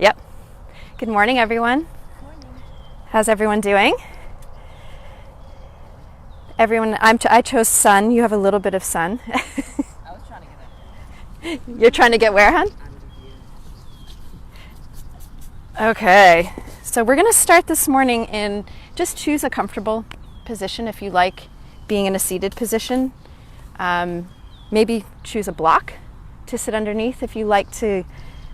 Yep. Good morning, everyone. Morning. How's everyone doing? Everyone, I chose sun. You have a little bit of sun. I was trying to get it. You're trying to get where, hon? Out of the view. Okay. So we're going to start this morning in just choose a comfortable position if you like being in a seated position. Maybe choose a block to sit underneath if you like to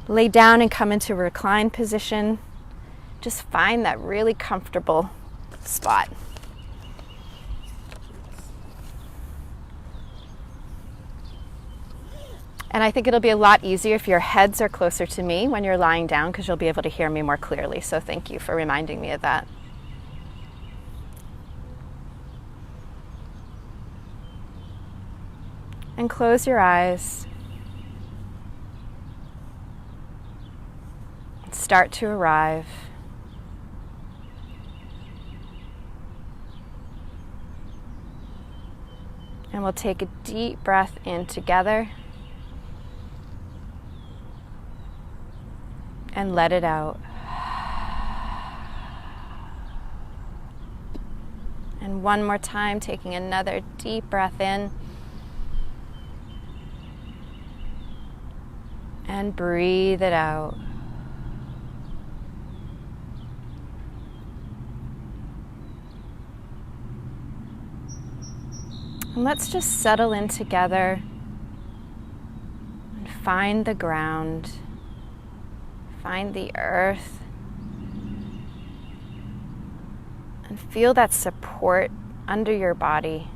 lay down and come into a reclined position. Just find that really comfortable spot. And I think it'll be a lot easier if your heads are closer to me when you're lying down, because you'll be able to hear me more clearly. So thank you for reminding me of that. And close your eyes. Start to arrive. And we'll take a deep breath in together. And let it out. And one more time, taking another deep breath in. And breathe it out. And let's just settle in together and find the ground. Find the earth and feel that support under your body.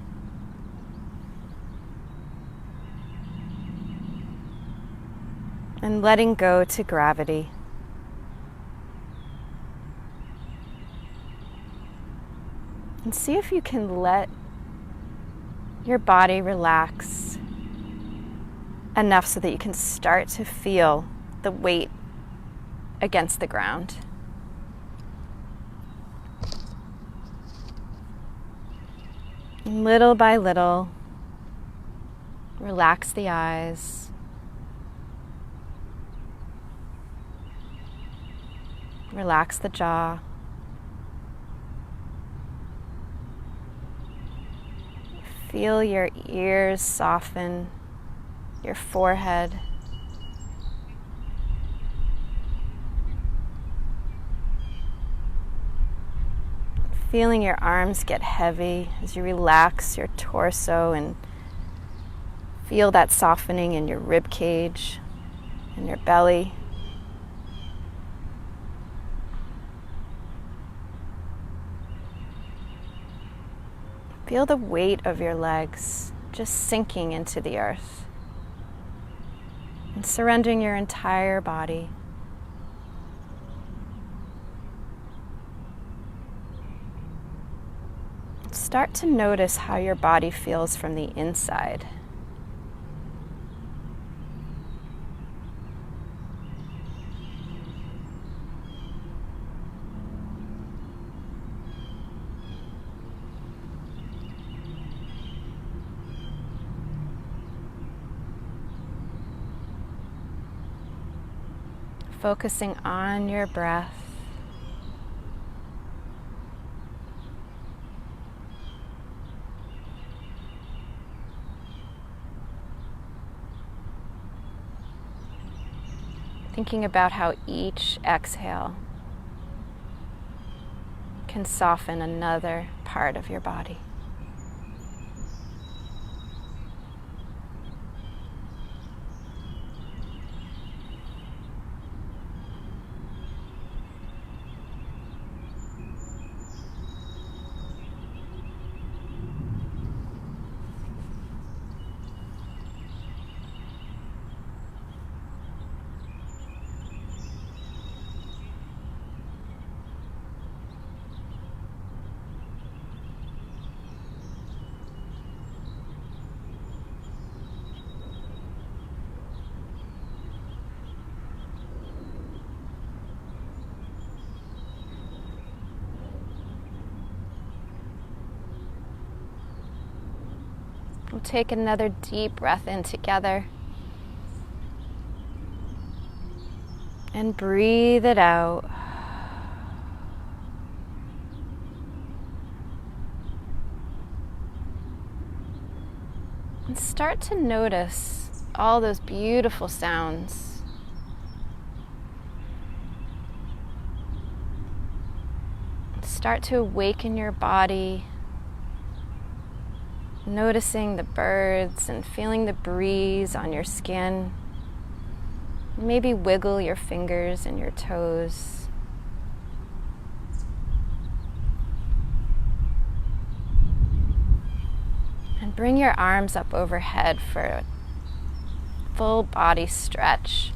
And letting go to gravity. And see if you can let your body relax enough so that you can start to feel the weight against the ground. And little by little, relax the eyes. Relax the jaw. Feel your ears soften, your forehead. Feeling your arms get heavy as you relax your torso and feel that softening in your rib cage and your belly. Feel the weight of your legs just sinking into the earth and surrendering your entire body. Start to notice how your body feels from the inside. Focusing on your breath. Thinking about how each exhale can soften another part of your body. We'll take another deep breath in together. And breathe it out. And start to notice all those beautiful sounds. Start to awaken your body, noticing the birds and feeling the breeze on your skin. Maybe wiggle your fingers and your toes. And bring your arms up overhead for a full body stretch.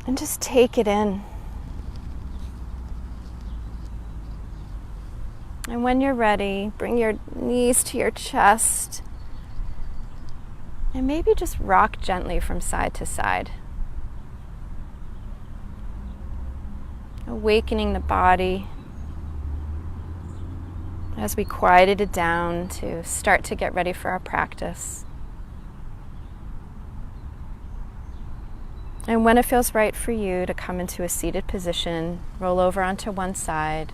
And just take it in. And when you're ready, bring your knees to your chest. And maybe just rock gently from side to side. Awakening the body as we quieted it down to start to get ready for our practice. And when it feels right for you to come into a seated position, roll over onto one side.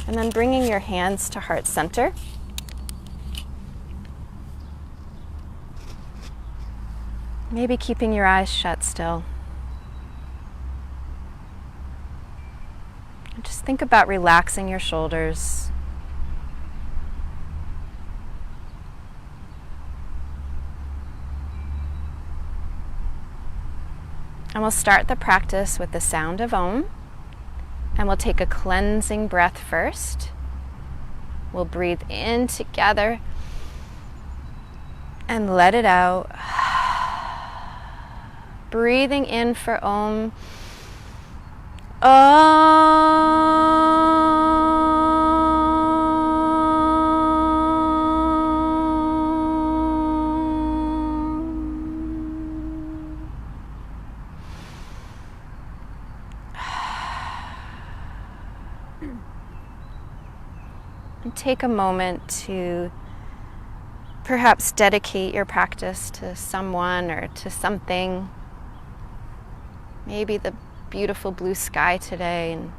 And then bringing your hands to heart center. Maybe keeping your eyes shut still. Just think about relaxing your shoulders. And we'll start the practice with the sound of Om. And we'll take a cleansing breath first. We'll breathe in together and let it out. Breathing in for Om. And take a moment to perhaps dedicate your practice to someone or to something. Maybe the beautiful blue sky today, and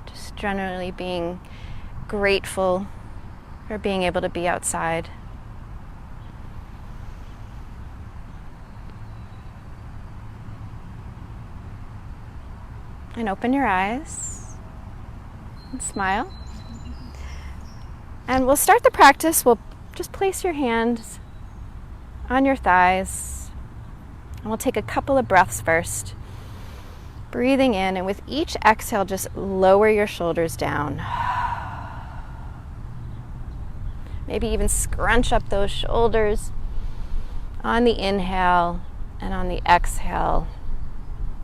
just generally being grateful for being able to be outside. And open your eyes and smile. And we'll start the practice. We'll just place your hands on your thighs. And we'll take a couple of breaths first. Breathing in, and with each exhale, just lower your shoulders down. Maybe even scrunch up those shoulders on the inhale, and on the exhale,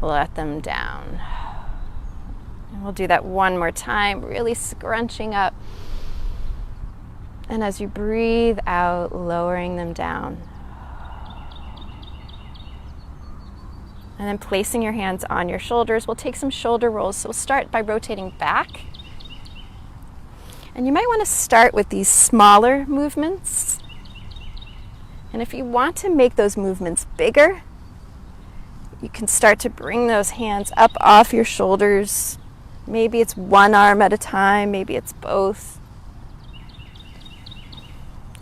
let them down. And we'll do that one more time, really scrunching up. And as you breathe out, lowering them down. And then placing your hands on your shoulders. We'll take some shoulder rolls. So we'll start by rotating back. And you might want to start with these smaller movements. And if you want to make those movements bigger, you can start to bring those hands up off your shoulders. Maybe it's one arm at a time, maybe it's both.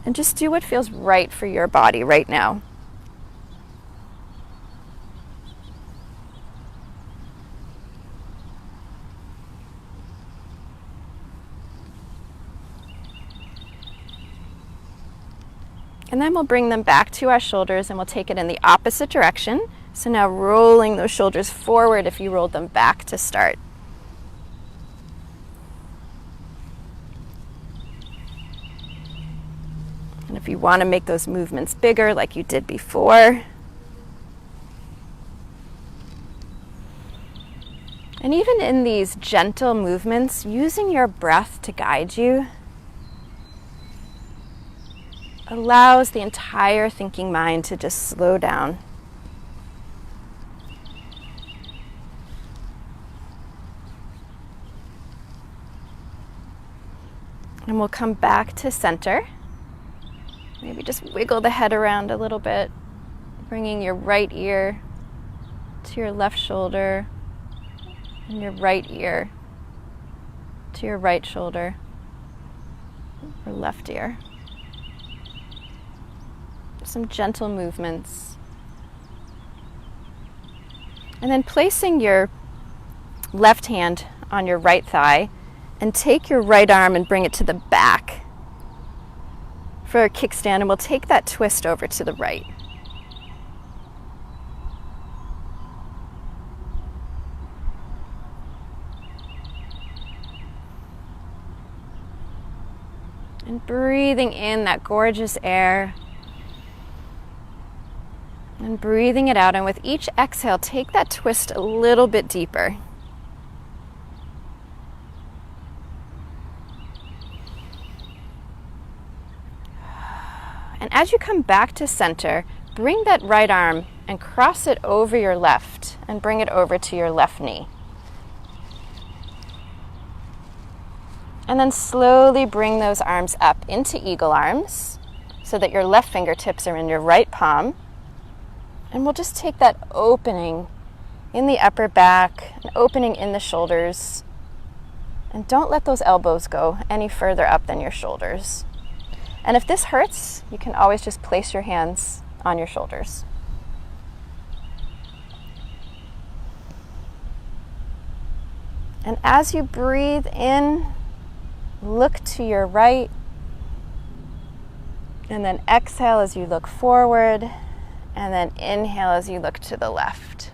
And just do what feels right for your body right now. And then we'll bring them back to our shoulders, and we'll take it in the opposite direction. So now rolling those shoulders forward if you rolled them back to start. And if you want to make those movements bigger like you did before. And even in these gentle movements, using your breath to guide you. allows the entire thinking mind to just slow down. And we'll come back to center. Maybe just wiggle the head around a little bit, bringing your right ear to your left shoulder and your right ear to your right shoulder or left ear. Some gentle movements. And then placing your left hand on your right thigh and take your right arm and bring it to the back for a kickstand, and we'll take that twist over to the right. And breathing in that gorgeous air and breathing it out, and with each exhale, take that twist a little bit deeper. And as you come back to center, bring that right arm and cross it over your left and bring it over to your left knee. And then slowly bring those arms up into eagle arms so that your left fingertips are in your right palm. And we'll just take that opening in the upper back, an opening in the shoulders. And don't let those elbows go any further up than your shoulders. And if this hurts, you can always just place your hands on your shoulders. And as you breathe in, look to your right. And then exhale as you look forward. And then inhale as you look to the left.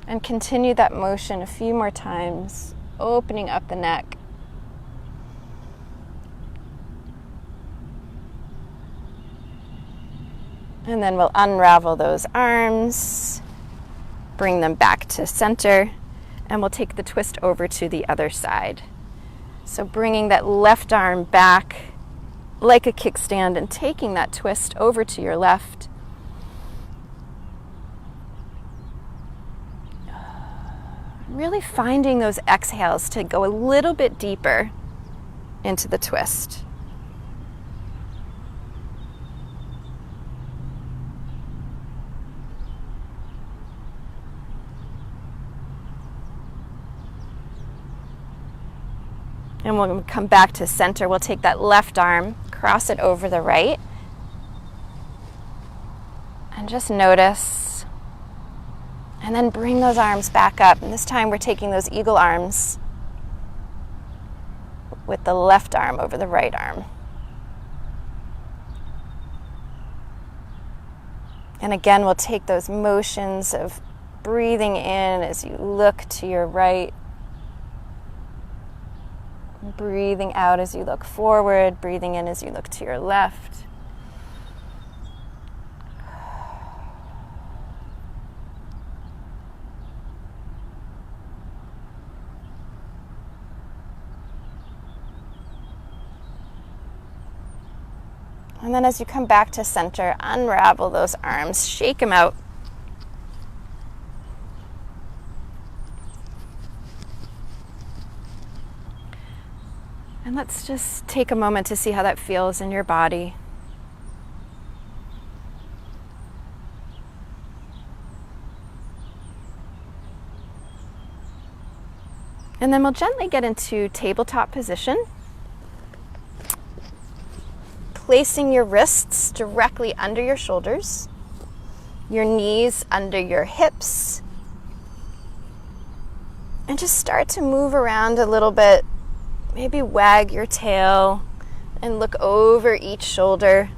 And continue that motion a few more times, opening up the neck. And then we'll unravel those arms, bring them back to center, and we'll take the twist over to the other side. So bringing that left arm back like a kickstand and taking that twist over to your left. Really finding those exhales to go a little bit deeper into the twist. And when we come back to center, we'll take that left arm, cross it over the right, and just notice. And then bring those arms back up. And this time we're taking those eagle arms with the left arm over the right arm. And again, we'll take those motions of breathing in as you look to your right. Breathing out as you look forward, breathing in as you look to your left. And then as you come back to center, unravel those arms, shake them out. And let's just take a moment to see how that feels in your body. And then we'll gently get into tabletop position. Placing your wrists directly under your shoulders, your knees under your hips, and just start to move around a little bit. Maybe wag your tail and look over each shoulder.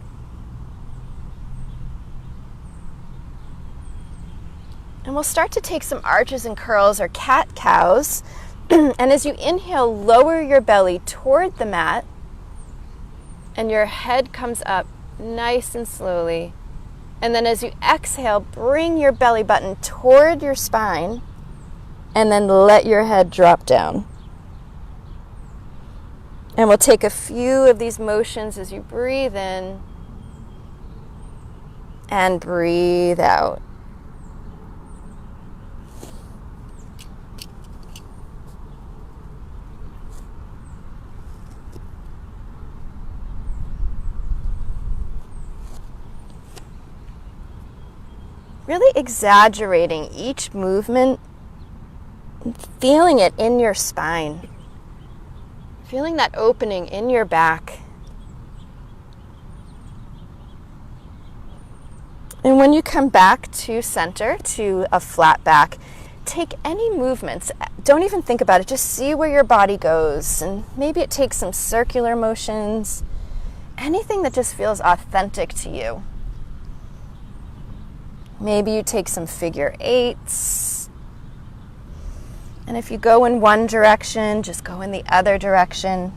And we'll start to take some arches and curls or cat-cows. And as you inhale, lower your belly toward the mat. And your head comes up nice and slowly. And then as you exhale, bring your belly button toward your spine. And then let your head drop down. And we'll take a few of these motions as you breathe in and breathe out. Really exaggerating each movement, feeling it in your spine, feeling that opening in your back. And when you come back to center, to a flat back, take any movements. Don't even think about it. Just see where your body goes. And maybe it takes some circular motions, anything that just feels authentic to you. Maybe you take some figure eights. And if you go in one direction, just go in the other direction.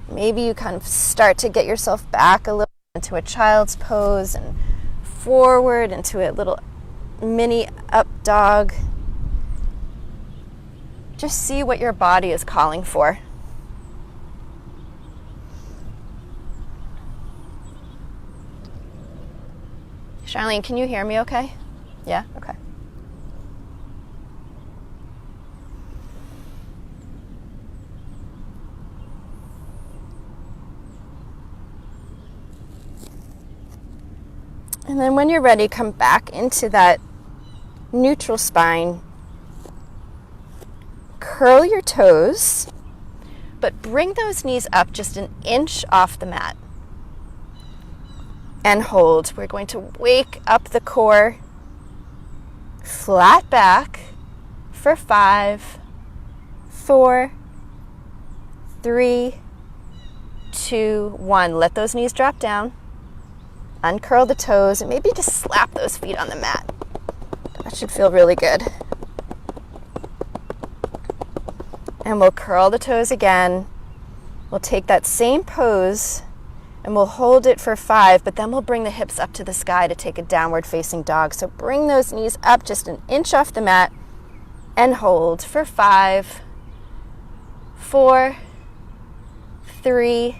Maybe you kind of start to get yourself back a little into a child's pose and forward into a little mini up dog. Just see what your body is calling for. Charlene, can you hear me okay? Yeah? Okay. And then when you're ready, come back into that neutral spine. Curl your toes, but bring those knees up just an inch off the mat. And hold. We're going to wake up the core. Flat back for 5, 4, 3, 2, 1. Let those knees drop down. Uncurl the toes and maybe just slap those feet on the mat. That should feel really good. And we'll curl the toes again. We'll take that same pose and we'll hold it for 5, but then we'll bring the hips up to the sky to take a downward facing dog. So bring those knees up just an inch off the mat and hold for 5, 4, 3,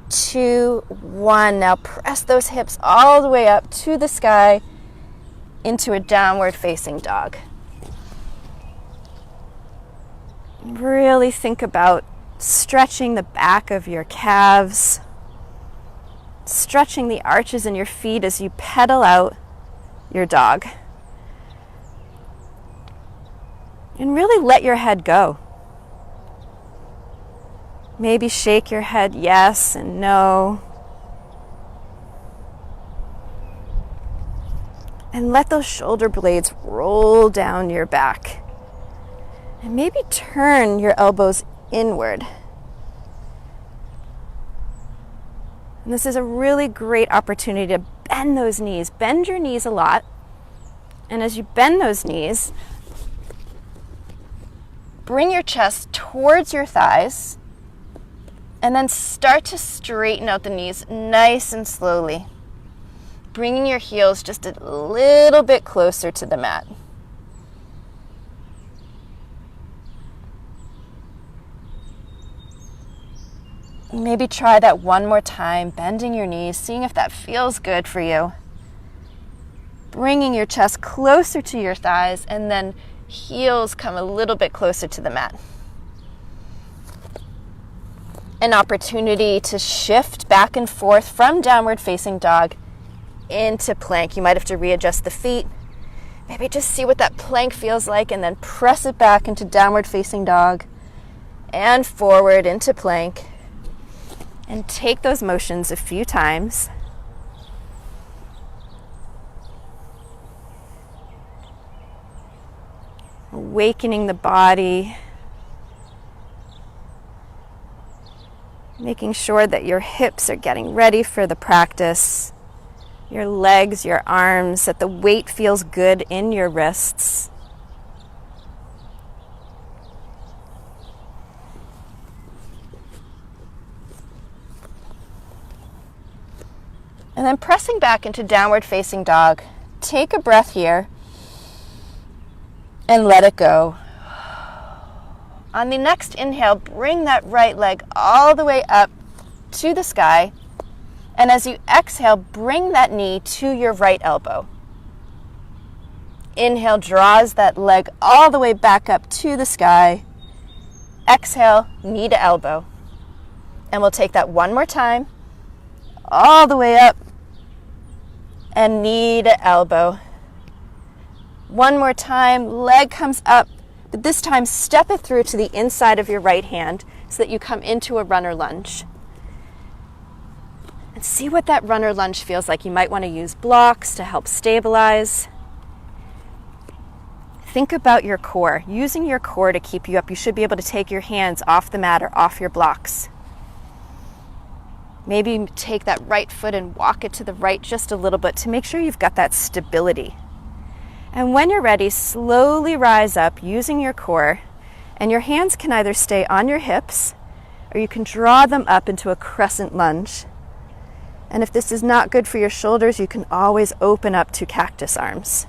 2, 1. Now press those hips all the way up to the sky into a downward facing dog. Really think about stretching the back of your calves, stretching the arches in your feet as you pedal out your dog. And really let your head go. Maybe shake your head yes and no. And let those shoulder blades roll down your back. And maybe turn your elbows inward. And this is a really great opportunity to bend those knees. Bend your knees a lot. And as you bend those knees, bring your chest towards your thighs. And then start to straighten out the knees nice and slowly. Bringing your heels just a little bit closer to the mat. Maybe try that one more time, bending your knees, seeing if that feels good for you. Bringing your chest closer to your thighs, and then heels come a little bit closer to the mat. An opportunity to shift back and forth from downward facing dog into plank. You might have to readjust the feet. Maybe just see what that plank feels like, and then press it back into downward facing dog and forward into plank. And take those motions a few times. Awakening the body. Making sure that your hips are getting ready for the practice. Your legs, your arms, that the weight feels good in your wrists. And then pressing back into downward facing dog. Take a breath here and let it go. On the next inhale, bring that right leg all the way up to the sky. And as you exhale, bring that knee to your right elbow. Inhale, draws that leg all the way back up to the sky. Exhale, knee to elbow. And we'll take that one more time. All the way up. And knee to elbow. One more time, leg comes up. But this time, step it through to the inside of your right hand so that you come into a runner lunge. And see what that runner lunge feels like. You might want to use blocks to help stabilize. Think about your core. Using your core to keep you up, you should be able to take your hands off the mat or off your blocks. Maybe take that right foot and walk it to the right just a little bit to make sure you've got that stability. And when you're ready, slowly rise up using your core, and your hands can either stay on your hips or you can draw them up into a crescent lunge. And if this is not good for your shoulders, you can always open up to cactus arms.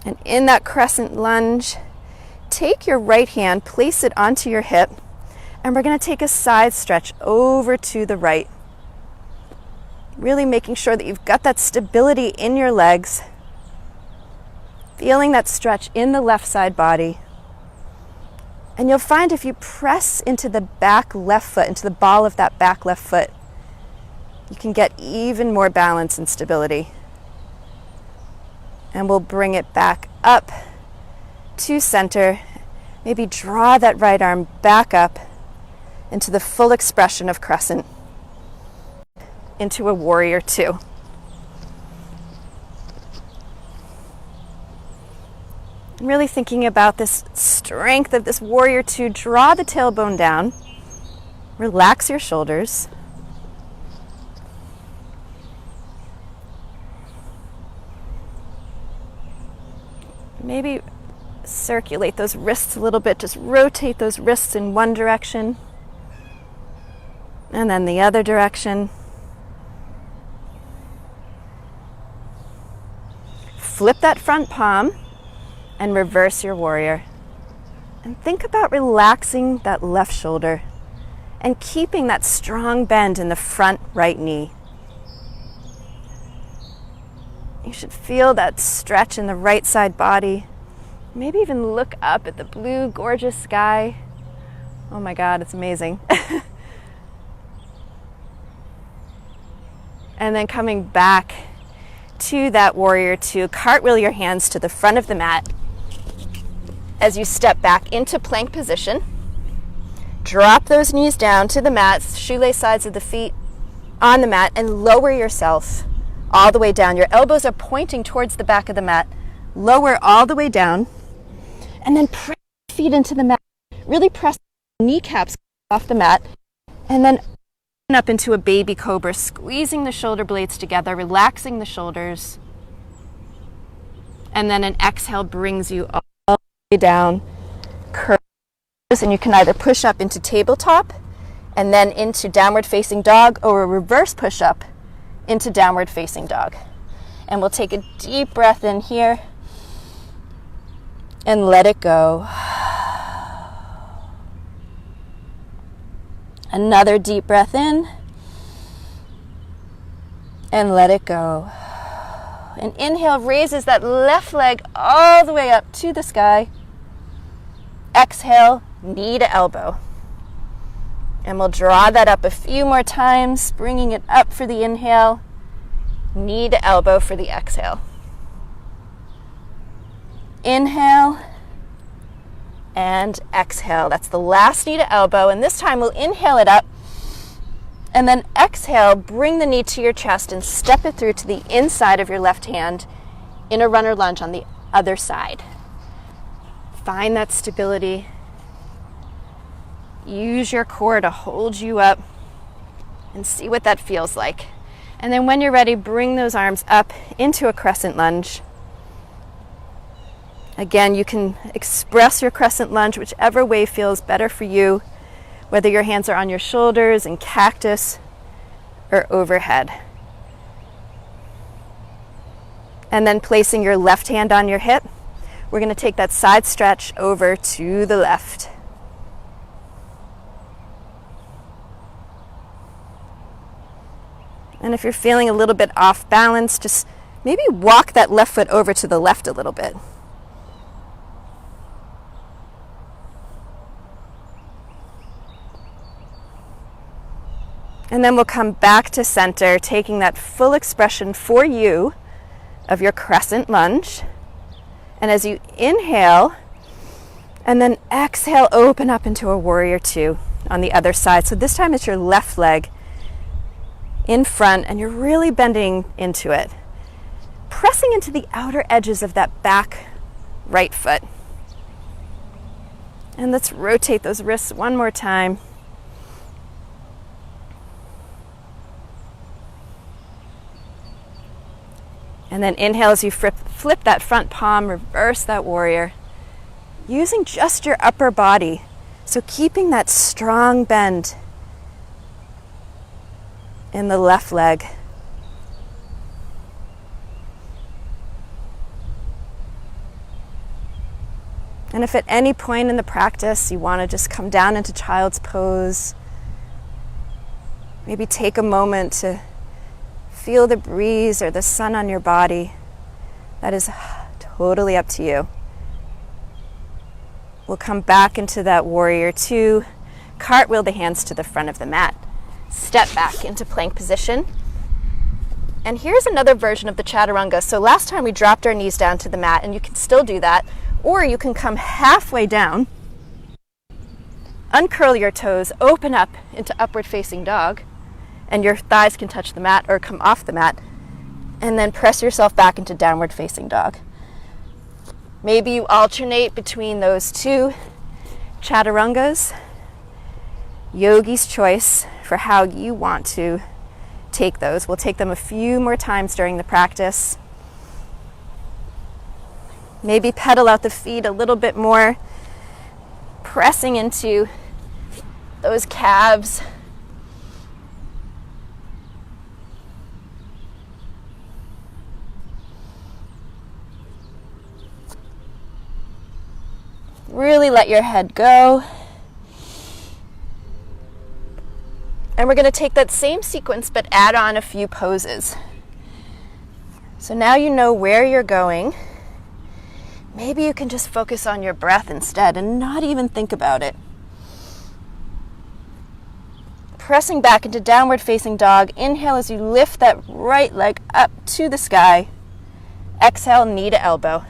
And in that crescent lunge, take your right hand, place it onto your hip, and we're going to take a side stretch over to the right. Really making sure that you've got that stability in your legs, feeling that stretch in the left side body. And you'll find if you press into the back left foot, into the ball of that back left foot, you can get even more balance and stability. And we'll bring it back up to center. Maybe draw that right arm back up into the full expression of crescent, into a warrior two. Really thinking about this strength of this warrior two. Draw the tailbone down. Relax your shoulders. Maybe circulate those wrists a little bit. Just rotate those wrists in one direction and then the other direction. Flip that front palm and reverse your warrior. And think about relaxing that left shoulder and keeping that strong bend in the front right knee. You should feel that stretch in the right side body. Maybe even look up at the blue, gorgeous sky. Oh my God, it's amazing. And then coming back to that warrior two, cartwheel your hands to the front of the mat as you step back into plank position. Drop those knees down to the mat, shoelace sides of the feet on the mat, and lower yourself all the way down. Your elbows are pointing towards the back of the mat. Lower all the way down. And then press your feet into the mat. Really press the kneecaps off the mat. And then open up into a baby cobra, squeezing the shoulder blades together, relaxing the shoulders. And then an exhale brings you all the way down. Curve. And you can either push up into tabletop and then into downward facing dog, or a reverse push up into downward facing dog. And we'll take a deep breath in here and let it go. Another deep breath in and let it go. And inhale raises that left leg all the way up to the sky. Exhale, knee to elbow. And we'll draw that up a few more times, bringing it up for the inhale, knee to elbow for the exhale. Inhale and exhale. That's the last knee to elbow. And this time we'll inhale it up and then exhale, bring the knee to your chest and step it through to the inside of your left hand in a runner lunge on the other side. Find that stability. Use your core to hold you up and see what that feels like. And then when you're ready, bring those arms up into a crescent lunge. Again, you can express your crescent lunge whichever way feels better for you, whether your hands are on your shoulders in cactus or overhead. And then placing your left hand on your hip, we're going to take that side stretch over to the left. And if you're feeling a little bit off balance, just maybe walk that left foot over to the left a little bit. And then we'll come back to center, taking that full expression for you of your crescent lunge. And as you inhale, and then exhale, open up into a warrior two on the other side. So this time it's your left leg in front, and you're really bending into it, pressing into the outer edges of that back right foot. And let's rotate those wrists one more time. And then inhale as you flip that front palm, reverse that warrior, using just your upper body. So keeping that strong bend in the left leg. And if at any point in the practice you want to just come down into child's pose, maybe take a moment to feel the breeze or the sun on your body, that is totally up to you. We'll come back into that warrior two, cartwheel the hands to the front of the mat, step back into plank position. And here's another version of the chaturanga. So last time we dropped our knees down to the mat, and you can still do that, or you can come halfway down, uncurl your toes, open up into upward facing dog, and your thighs can touch the mat or come off the mat, and then press yourself back into downward facing dog. Maybe you alternate between those two chaturangas. Yogi's choice for how you want to take those. We'll take them a few more times during the practice. Maybe pedal out the feet a little bit more, pressing into those calves. Really let your head go. And we're going to take that same sequence but add on a few poses. So now you know where you're going. Maybe you can just focus on your breath instead and not even think about it. Pressing back into downward facing dog. Inhale as you lift that right leg up to the sky. Exhale, knee to elbow.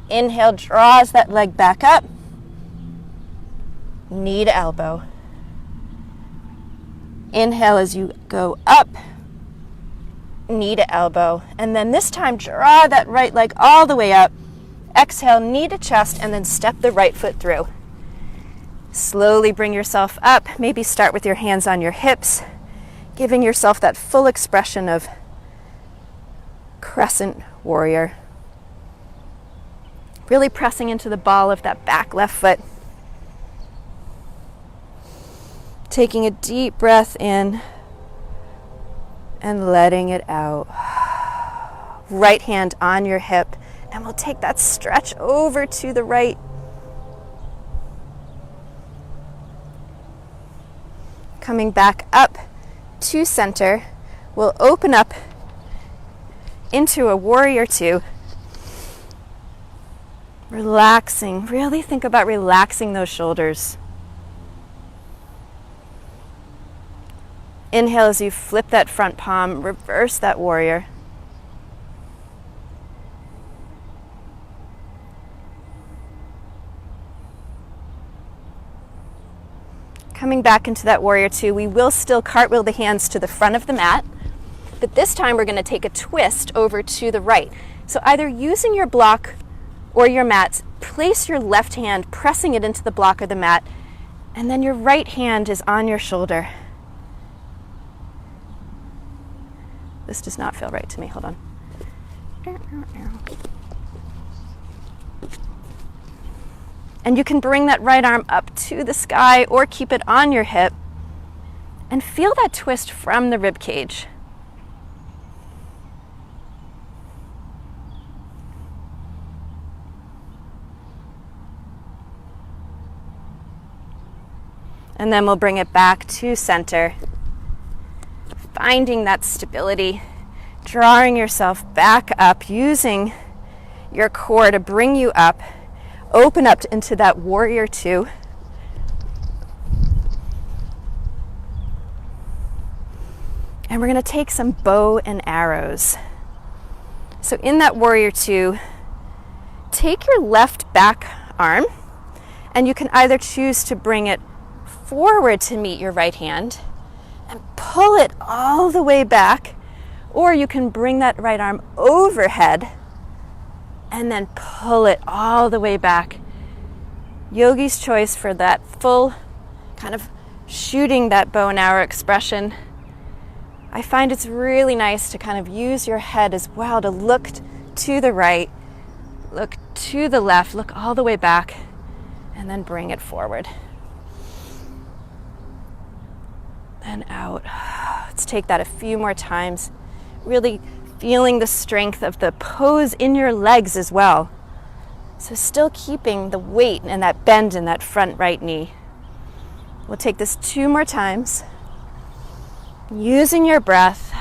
Inhale, draws that leg back up. Knee to elbow. Inhale as you go up. Knee to elbow. And then this time, draw that right leg all the way up. Exhale, knee to chest, and then step the right foot through. Slowly bring yourself up. Maybe start with your hands on your hips, giving yourself that full expression of crescent warrior. Really pressing into the ball of that back left foot. Taking a deep breath in and letting it out. Right hand on your hip, and we'll take that stretch over to the right. Coming back up to center, we'll open up into a warrior two. Relaxing, really think about relaxing those shoulders. Inhale as you flip that front palm, reverse that warrior. Coming back into that warrior two, we will still cartwheel the hands to the front of the mat, but this time we're going to take a twist over to the right. So either using your block or your mat, place your left hand, pressing it into the block of the mat, and then your right hand is on your shoulder. This does not feel right to me. Hold on. And you can bring that right arm up to the sky or keep it on your hip and feel that twist from the rib cage. And then we'll bring it back to center, finding that stability, drawing yourself back up, using your core to bring you up, open up into that warrior two. And we're going to take some bow and arrows. So in that warrior two, take your left back arm, and you can either choose to bring it forward to meet your right hand and pull it all the way back, or you can bring that right arm overhead and then pull it all the way back. Yogi's choice for that full kind of shooting that bow and arrow expression. I find it's really nice to kind of use your head as well to look to the right, look to the left, look all the way back, and then bring it forward. And out. Let's take that a few more times. Really feeling the strength of the pose in your legs as well. So still keeping the weight and that bend in that front right knee. We'll take this 2 more times. Using your breath.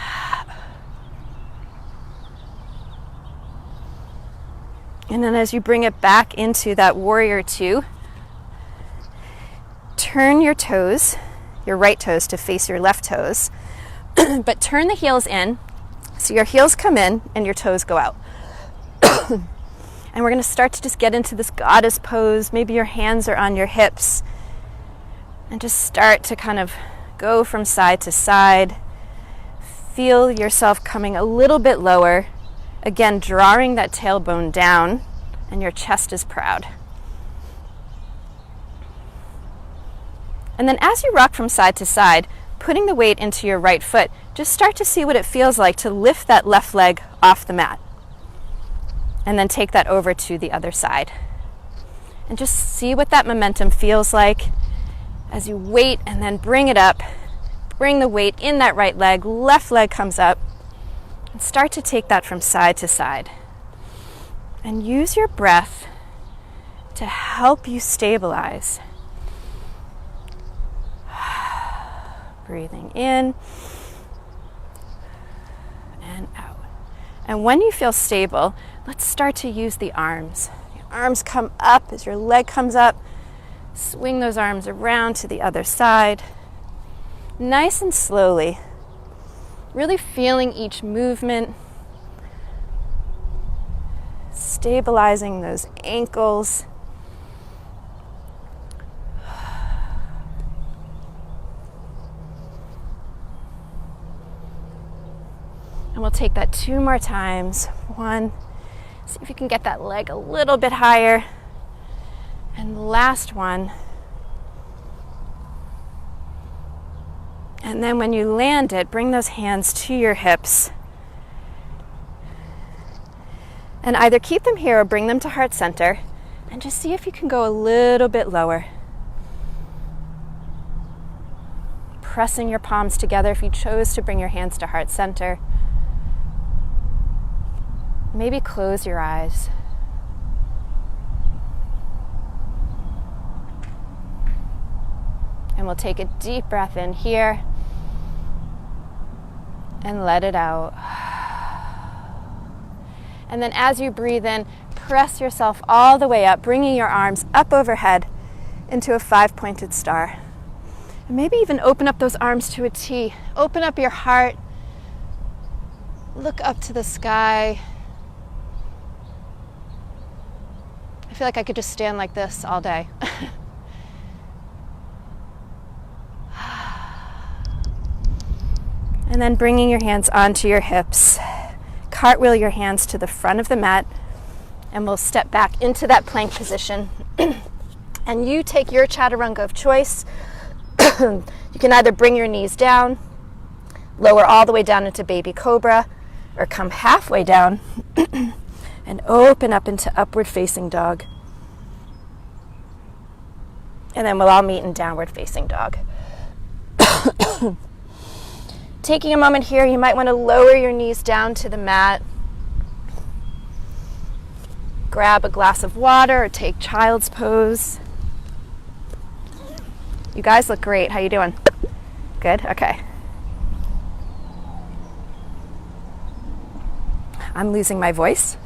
And then as you bring it back into that warrior two, turn your toes, your right toes to face your left toes, but turn the heels in, so your heels come in and your toes go out. And we're going to start to just get into this goddess pose. Maybe your hands are on your hips, and just start to kind of go from side to side. Feel yourself coming a little bit lower, again drawing that tailbone down, and your chest is proud. And then as you rock from side to side, putting the weight into your right foot, just start to see what it feels like to lift that left leg off the mat. And then take that over to the other side. And just see what that momentum feels like as you wait and then bring it up. Bring the weight in that right leg, left leg comes up. And start to take that from side to side. And use your breath to help you stabilize. Breathing in and out. And when you feel stable, let's start to use the arms. Your arms come up as your leg comes up. Swing those arms around to the other side. Nice and slowly. Really feeling each movement. Stabilizing those ankles. And we'll take that 2 more times. 1, see if you can get that leg a little bit higher. And last one. And then when you land it, bring those hands to your hips. And either keep them here or bring them to heart center. And just see if you can go a little bit lower. Pressing your palms together if you chose to bring your hands to heart center. Maybe close your eyes. And we'll take a deep breath in here and let it out. And then as you breathe in, press yourself all the way up, bringing your arms up overhead into a 5-pointed star. And maybe even open up those arms to a T. Open up your heart. Look up to the sky. I feel like I could just stand like this all day. And then bringing your hands onto your hips. Cartwheel your hands to the front of the mat, and we'll step back into that plank position. And you take your chaturanga of choice. You can either bring your knees down, lower all the way down into baby cobra, or come halfway down and open up into upward facing dog. And then we'll all meet in downward facing dog. Taking a moment here, you might want to lower your knees down to the mat. Grab a glass of water or take child's pose. You guys look great. How you doing? Good? Okay. I'm losing my voice.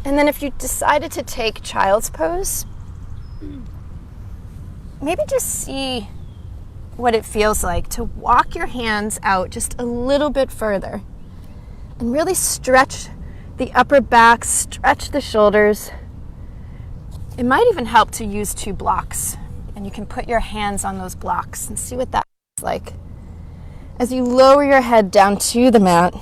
And then if you decided to take child's pose, maybe just see what it feels like to walk your hands out just a little bit further and really stretch the upper back, stretch the shoulders. It might even help to use 2 blocks, and you can put your hands on those blocks and see what that feels like. As you lower your head down to the mat,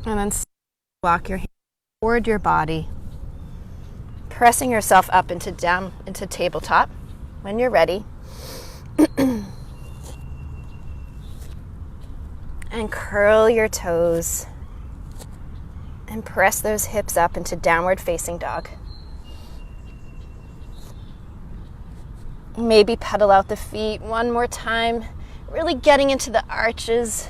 and then walk your hands toward your body, pressing yourself up into tabletop when you're ready. And curl your toes and press those hips up into downward facing dog. Maybe pedal out the feet one more time, really getting into the arches.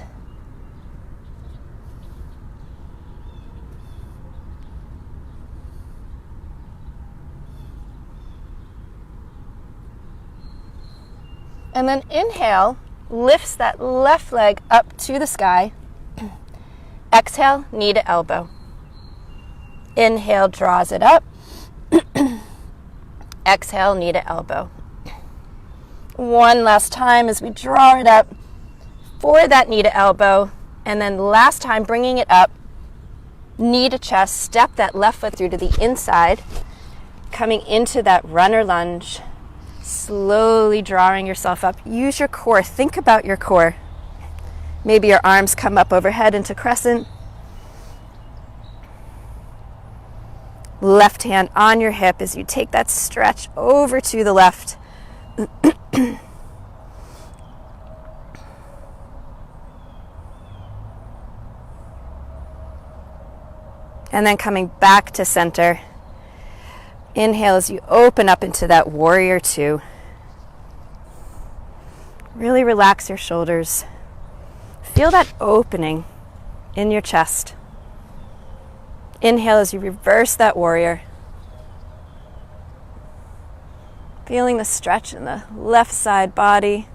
And then inhale, lifts that left leg up to the sky. Exhale, knee to elbow. Inhale, draws it up. Exhale, knee to elbow. One last time as we draw it up for that knee to elbow. And then last time, bringing it up, knee to chest, step that left foot through to the inside, coming into that runner lunge. Slowly drawing yourself up. Use your core. Think about your core. Maybe your arms come up overhead into crescent. Left hand on your hip as you take that stretch over to the left. And then coming back to center. Inhale as you open up into that warrior 2. Really relax your shoulders. Feel that opening in your chest. Inhale as you reverse that warrior. Feeling the stretch in the left side body.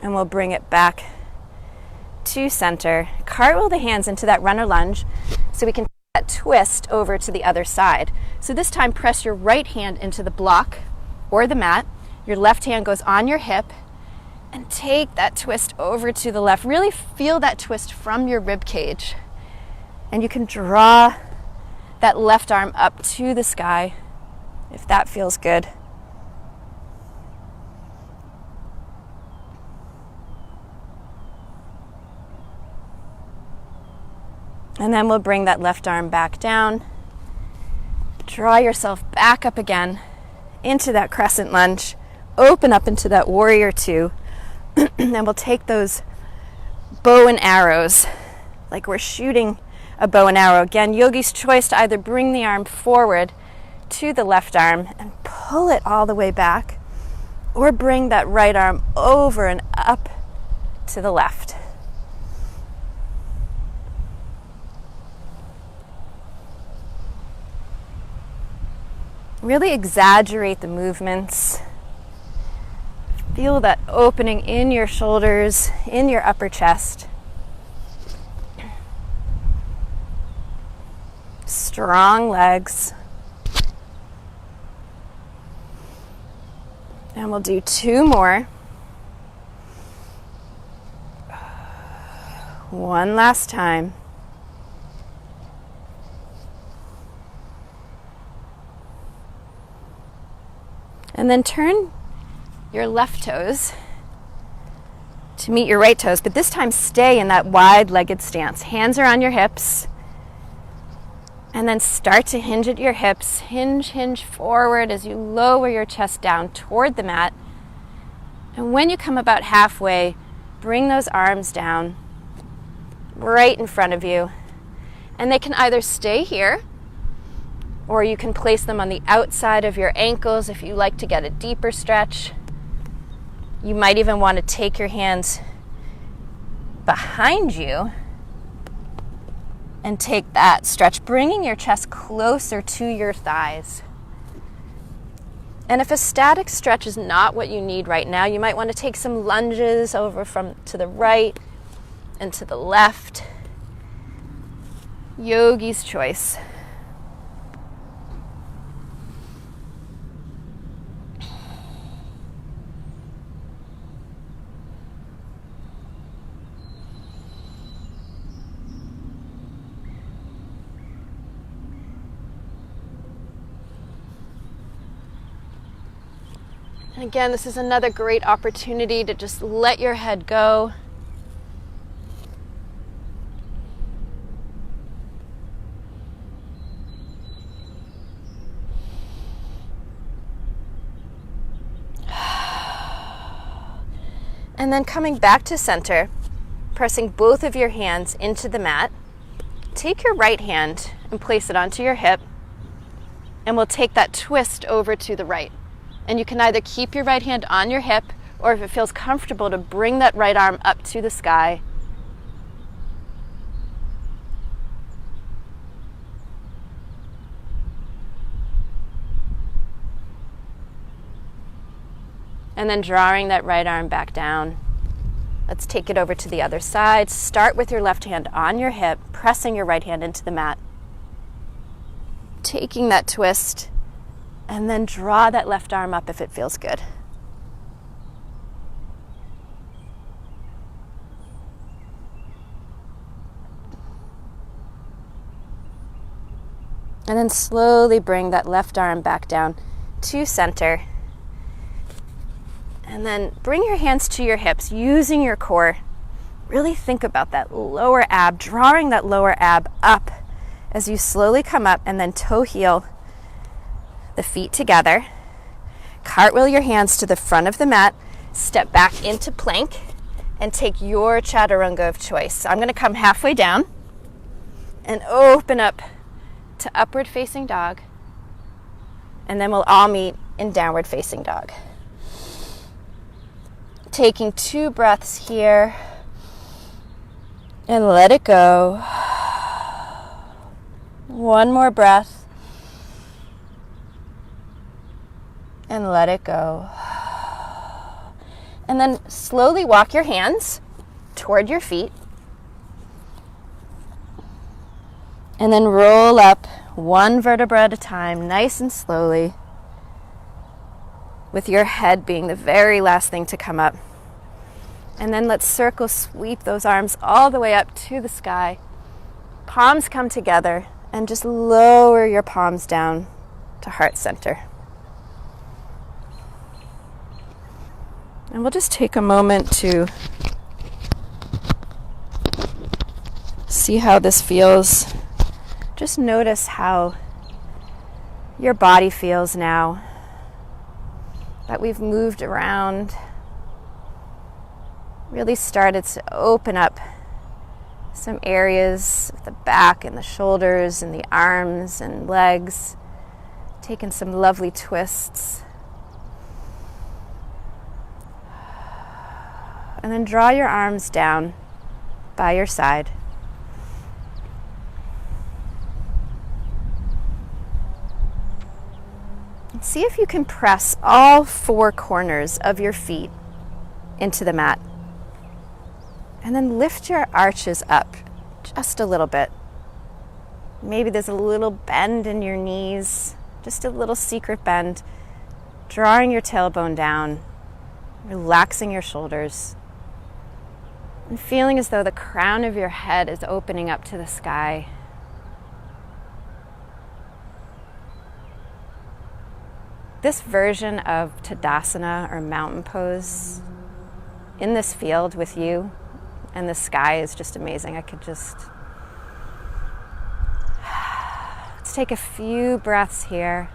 And we'll bring it back to center. Cartwheel the hands into that runner lunge so we can take that twist over to the other side. So this time press your right hand into the block or the mat. Your left hand goes on your hip and take that twist over to the left. Really feel that twist from your rib cage. And you can draw that left arm up to the sky if that feels good. And then we'll bring that left arm back down. Draw yourself back up again into that crescent lunge. Open up into that warrior 2. And we'll take those bow and arrows, like we're shooting a bow and arrow. Again, yogi's choice to either bring the arm forward to the left arm and pull it all the way back, or bring that right arm over and up to the left. Really exaggerate the movements. Feel that opening in your shoulders, in your upper chest. Strong legs. And we'll do 2 more. One last time. And then turn your left toes to meet your right toes, but this time stay in that wide-legged stance. Hands are on your hips. And then start to hinge at your hips. Hinge forward as you lower your chest down toward the mat. And when you come about halfway, bring those arms down right in front of you. And they can either stay here, or you can place them on the outside of your ankles if you like to get a deeper stretch. You might even want to take your hands behind you and take that stretch, bringing your chest closer to your thighs. And if a static stretch is not what you need right now, you might want to take some lunges over from to the right and to the left. Yogi's choice. And again, this is another great opportunity to just let your head go. And then coming back to center, pressing both of your hands into the mat. Take your right hand and place it onto your hip, and we'll take that twist over to the right. And you can either keep your right hand on your hip, or if it feels comfortable, to bring that right arm up to the sky. And then drawing that right arm back down. Let's take it over to the other side. Start with your left hand on your hip, pressing your right hand into the mat. Taking that twist, and then draw that left arm up if it feels good. And then slowly bring that left arm back down to center. And then bring your hands to your hips, using your core. Really think about that lower ab, drawing that lower ab up as you slowly come up, and then toe heel the feet together. Cartwheel your hands to the front of the mat, step back into plank, and take your chaturanga of choice. So I'm going to come halfway down and open up to upward facing dog, and then we'll all meet in downward facing dog. Taking 2 breaths here, and let it go. 1 more breath, and let it go. And then slowly walk your hands toward your feet, and then roll up 1 vertebra at a time, nice and slowly, with your head being the very last thing to come up. And then let's circle sweep those arms all the way up to the sky. Palms come together, and just lower your palms down to heart center. And we'll just take a moment to see how this feels. Just notice how your body feels now that we've moved around, really started to open up some areas of the back and the shoulders and the arms and legs, taking some lovely twists. And then draw your arms down by your side. See if you can press all 4 corners of your feet into the mat. And then lift your arches up just a little bit. Maybe there's a little bend in your knees, just a little secret bend. Drawing your tailbone down, relaxing your shoulders, and feeling as though the crown of your head is opening up to the sky. This version of Tadasana, or mountain pose, in this field with you and the sky is just amazing. I could just Let's take a few breaths here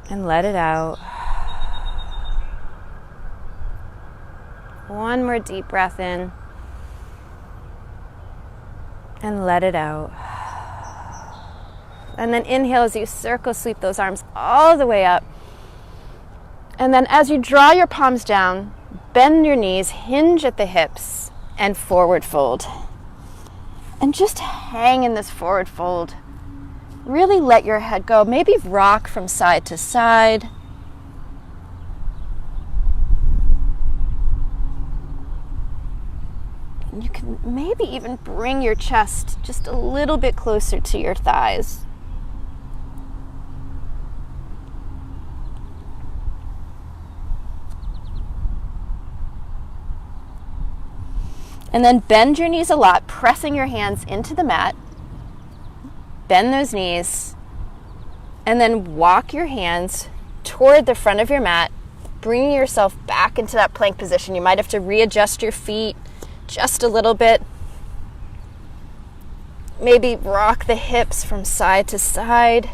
and let it out. One more deep breath in and let it out. And then inhale as you circle sweep those arms all the way up. And then as you draw your palms down, bend your knees, hinge at the hips, and forward fold. And just hang in this forward fold. Really let your head go. Maybe rock from side to side. And you can maybe even bring your chest just a little bit closer to your thighs. And then bend your knees a lot, pressing your hands into the mat. Bend those knees. And then walk your hands toward the front of your mat, bringing yourself back into that plank position. You might have to readjust your feet just a little bit. Maybe rock the hips from side to side.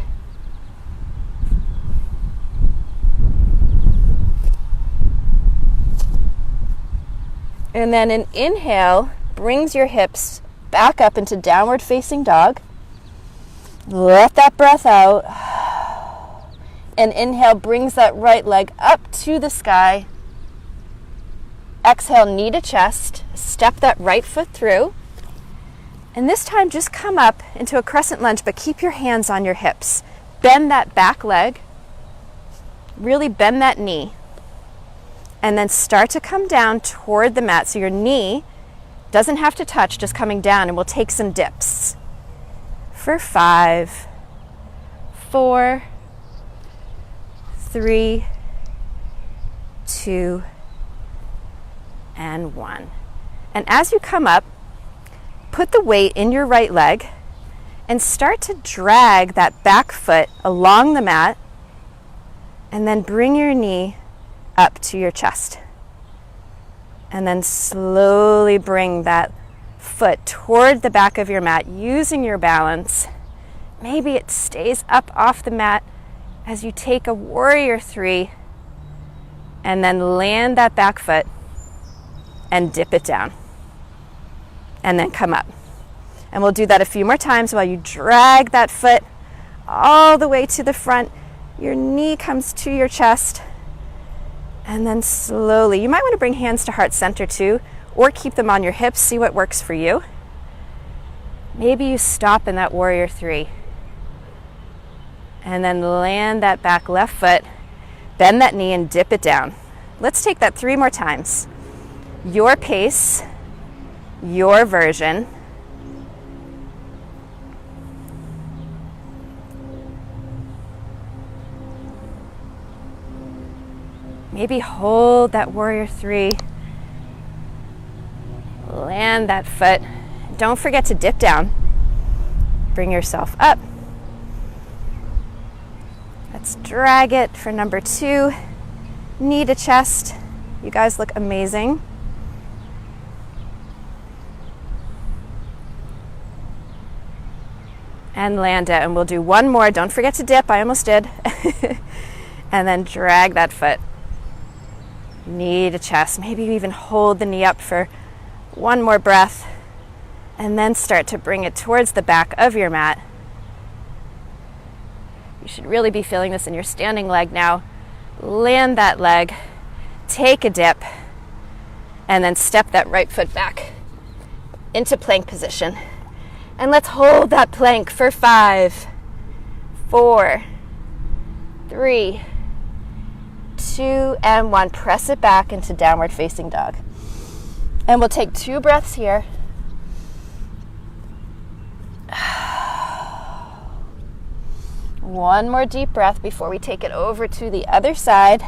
And then an inhale brings your hips back up into downward facing dog. Let that breath out. And inhale brings that right leg up to the sky. Exhale, knee to chest. Step that right foot through. And this time just come up into a crescent lunge, but keep your hands on your hips. Bend that back leg. Really bend that knee. And then start to come down toward the mat. So your knee doesn't have to touch, just coming down, and we'll take some dips. For 5, 4, 3, 2, and 1. And as you come up, put the weight in your right leg and start to drag that back foot along the mat, and then bring your knee up to your chest. And then slowly bring that foot toward the back of your mat using your balance. Maybe it stays up off the mat as you take a warrior 3 and then land that back foot and dip it down. And then come up. And we'll do that a few more times while you drag that foot all the way to the front. Your knee comes to your chest. And then slowly, you might want to bring hands to heart center too, or keep them on your hips, see what works for you. Maybe you stop in that warrior 3. And then land that back left foot, bend that knee and dip it down. Let's take that 3 more times. Your pace, your version. Maybe hold that warrior 3. Land that foot. Don't forget to dip down. Bring yourself up. Let's drag it for number 2. Knee to chest. You guys look amazing. And land it. And we'll do one more. Don't forget to dip. I almost did. And then drag that foot. Knee to chest. Maybe you even hold the knee up for one more breath. And then start to bring it towards the back of your mat. You should really be feeling this in your standing leg now. Land that leg. Take a dip. And then step that right foot back into plank position. And let's hold that plank for 5, 4, 3, 2, and 1. Press it back into downward facing dog. And we'll take 2 breaths here. One more deep breath before we take it over to the other side.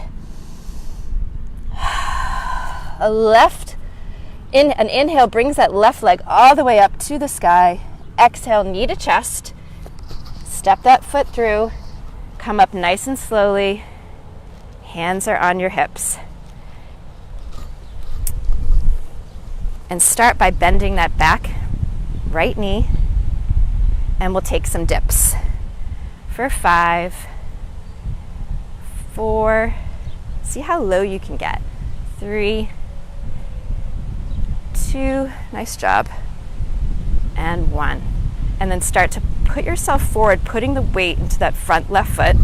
An inhale brings that left leg all the way up to the sky. Exhale, knee to chest. Step that foot through. Come up nice and slowly. Hands are on your hips. And start by bending that back right knee. And we'll take some dips for 5, 4, see how low you can get, 3, 2, nice job, and 1. And then start to put yourself forward, putting the weight into that front left foot.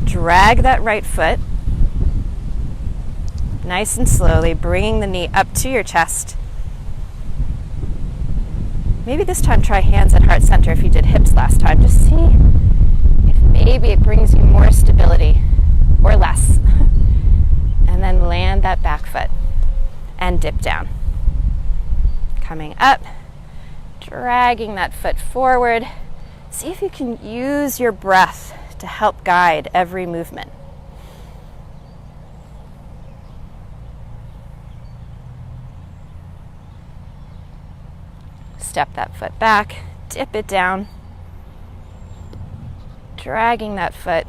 Drag that right foot. Nice and slowly, bringing the knee up to your chest. Maybe this time try hands at heart center if you did hips last time. Just see if maybe it brings you more stability or less. And then land that back foot and dip down. Coming up, dragging that foot forward. See if you can use your breath to help guide every movement. Step that foot back, dip it down, dragging that foot.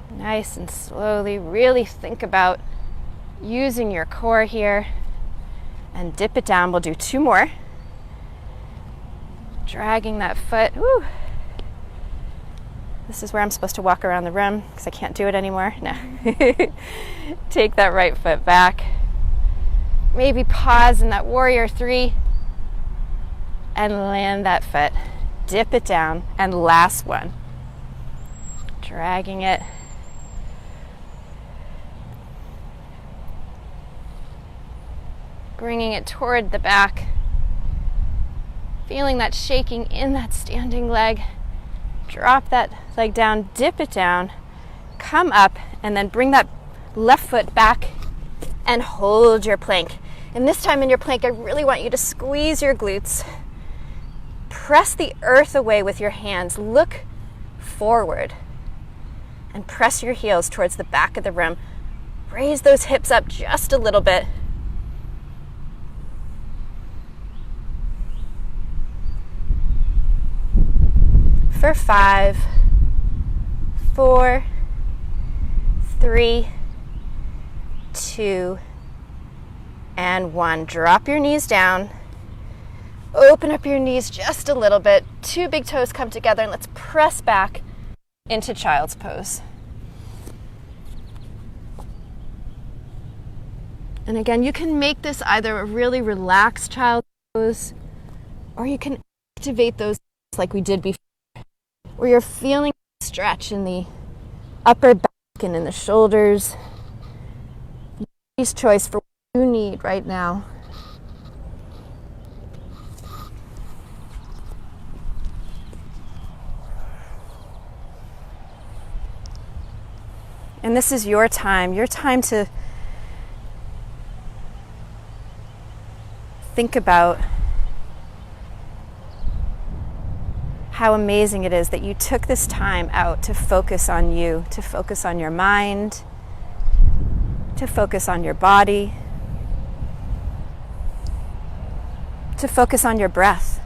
Nice and slowly, really think about using your core here and dip it down. We'll do 2 more. Dragging that foot. Woo. This is where I'm supposed to walk around the room because I can't do it anymore. No. Take that right foot back. Maybe pause in that warrior 3 and land that foot. Dip it down. And last one. Dragging it. Bringing it toward the back. Feeling that shaking in that standing leg. Drop that leg down, dip it down, come up, and then bring that left foot back and hold your plank. And this time in your plank, I really want you to squeeze your glutes. Press the earth away with your hands. Look forward and press your heels towards the back of the room. Raise those hips up just a little bit. For 5, 4, 3, 2, and 1. Drop your knees down. Open up your knees just a little bit. 2 big toes come together, and let's press back into child's pose. And again, you can make this either a really relaxed child's pose, or you can activate those like we did before, where you're feeling stretch in the upper back and in the shoulders. Yogi's choice for what you need right now. And this is your time to think about how amazing it is that you took this time out to focus on you, to focus on your mind, to focus on your body, to focus on your breath.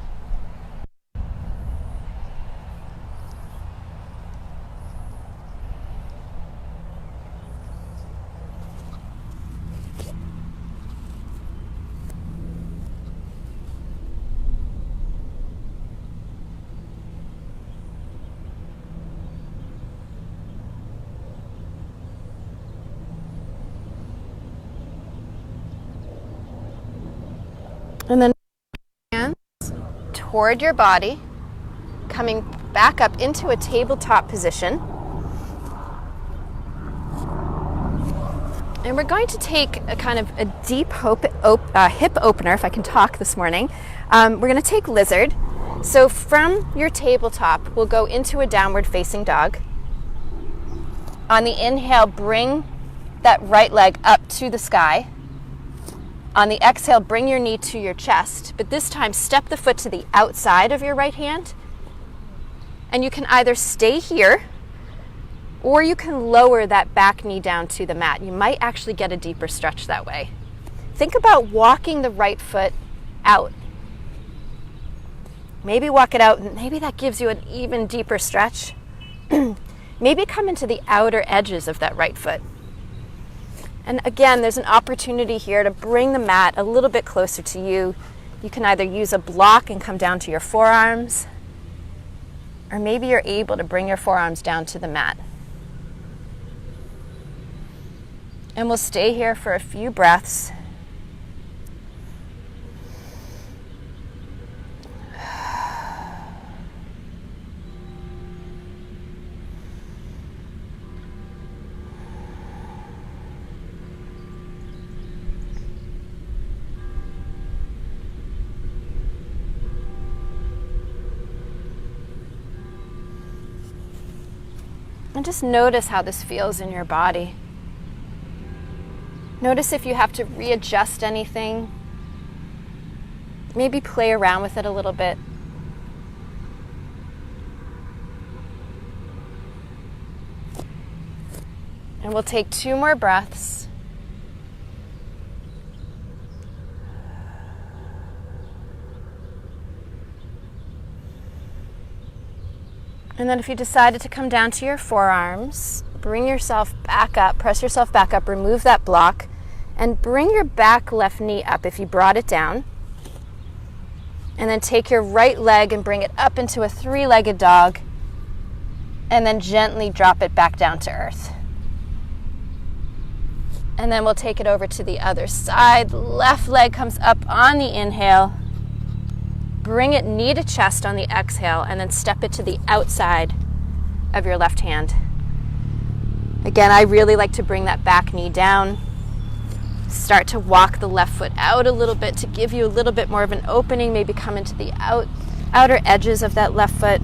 And then hands toward your body, coming back up into a tabletop position. And we're going to take a kind of a deep hip opener, if I can talk this morning. We're going to take lizard. So from your tabletop, we'll go into a downward facing dog. On the inhale, bring that right leg up to the sky. On the exhale, bring your knee to your chest, but this time step the foot to the outside of your right hand. And you can either stay here, or you can lower that back knee down to the mat. You might actually get a deeper stretch that way. Think about walking the right foot out. Maybe walk it out, and maybe that gives you an even deeper stretch. Maybe come into the outer edges of that right foot. And again, there's an opportunity here to bring the mat a little bit closer to you. You can either use a block and come down to your forearms, or maybe you're able to bring your forearms down to the mat. And we'll stay here for a few breaths. And just notice how this feels in your body. Notice if you have to readjust anything. Maybe play around with it a little bit. And we'll take 2 more breaths. And then if you decided to come down to your forearms, bring yourself back up, press yourself back up, remove that block, and bring your back left knee up if you brought it down. And then take your right leg and bring it up into a 3-legged dog, and then gently drop it back down to earth. And then we'll take it over to the other side. Left leg comes up on the inhale. Bring it knee to chest on the exhale, and then step it to the outside of your left hand. Again, I really like to bring that back knee down. Start to walk the left foot out a little bit to give you a little bit more of an opening. Maybe come into the outer edges of that left foot.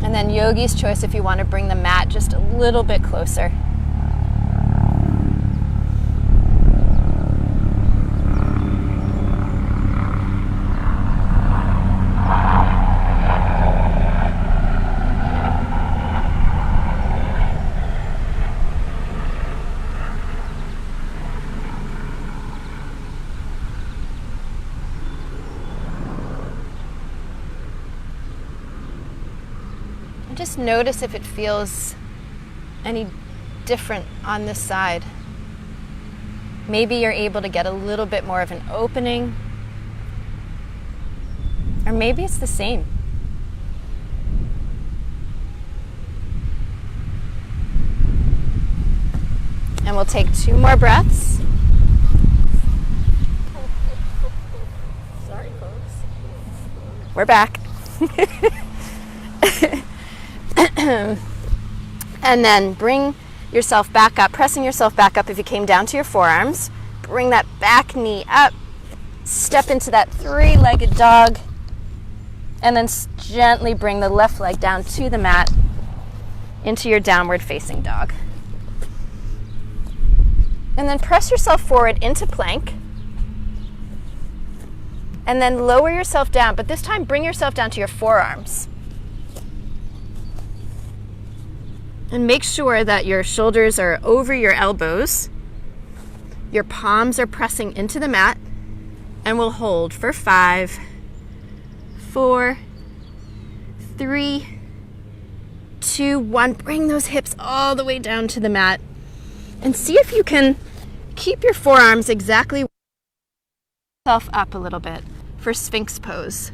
And then yogi's choice if you want to bring the mat just a little bit closer. Just notice if it feels any different on this side. Maybe you're able to get a little bit more of an opening, or maybe it's the same. And we'll take 2 more breaths. Sorry, folks. We're back. And then bring yourself back up, pressing yourself back up if you came down to your forearms. Bring that back knee up, step into that 3-legged dog, and then gently bring the left leg down to the mat into your downward facing dog. And then press yourself forward into plank, and then lower yourself down, but this time bring yourself down to your forearms. And make sure that your shoulders are over your elbows. Your palms are pressing into the mat. And we'll hold for 5, 4, 3, 2, 1. Bring those hips all the way down to the mat. And see if you can keep your forearms exactly yourself up a little bit for Sphinx pose.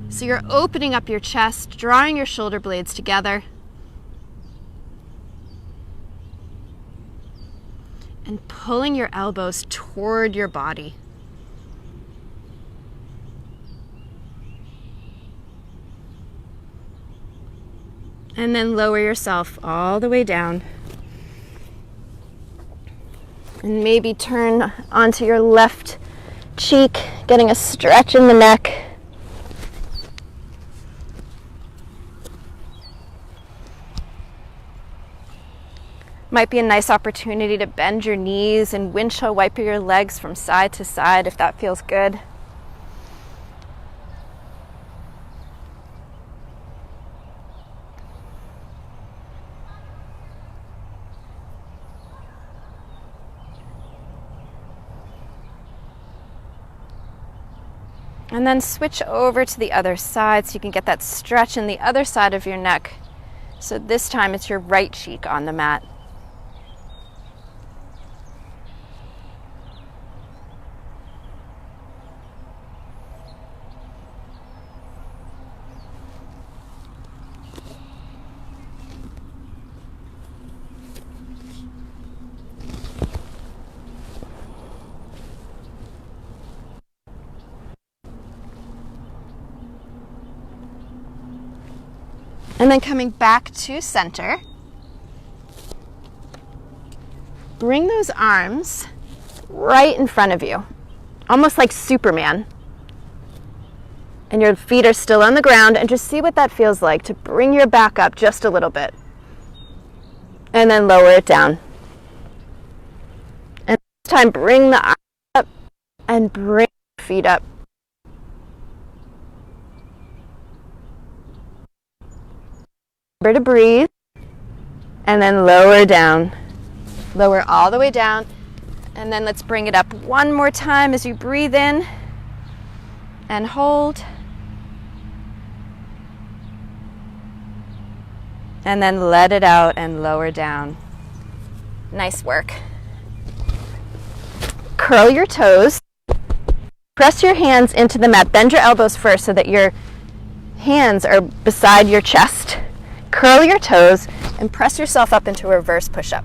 So you're opening up your chest, drawing your shoulder blades together. And pulling your elbows toward your body. And then lower yourself all the way down. And maybe turn onto your left cheek, getting a stretch in the neck. Might be a nice opportunity to bend your knees and windshield wiper your legs from side to side if that feels good. And then switch over to the other side so you can get that stretch in the other side of your neck. So this time it's your right cheek on the mat. And then coming back to center, bring those arms right in front of you, almost like Superman. And your feet are still on the ground, and just see what that feels like to bring your back up just a little bit. And then lower it down. And this time bring the arms up and bring your feet up. Remember to breathe, and then lower down. Lower all the way down, and then let's bring it up one more time as you breathe in and hold. And then let it out and lower down. Nice work. Curl your toes. Press your hands into the mat. Bend your elbows first so that your hands are beside your chest. Curl your toes and press yourself up into a reverse push-up.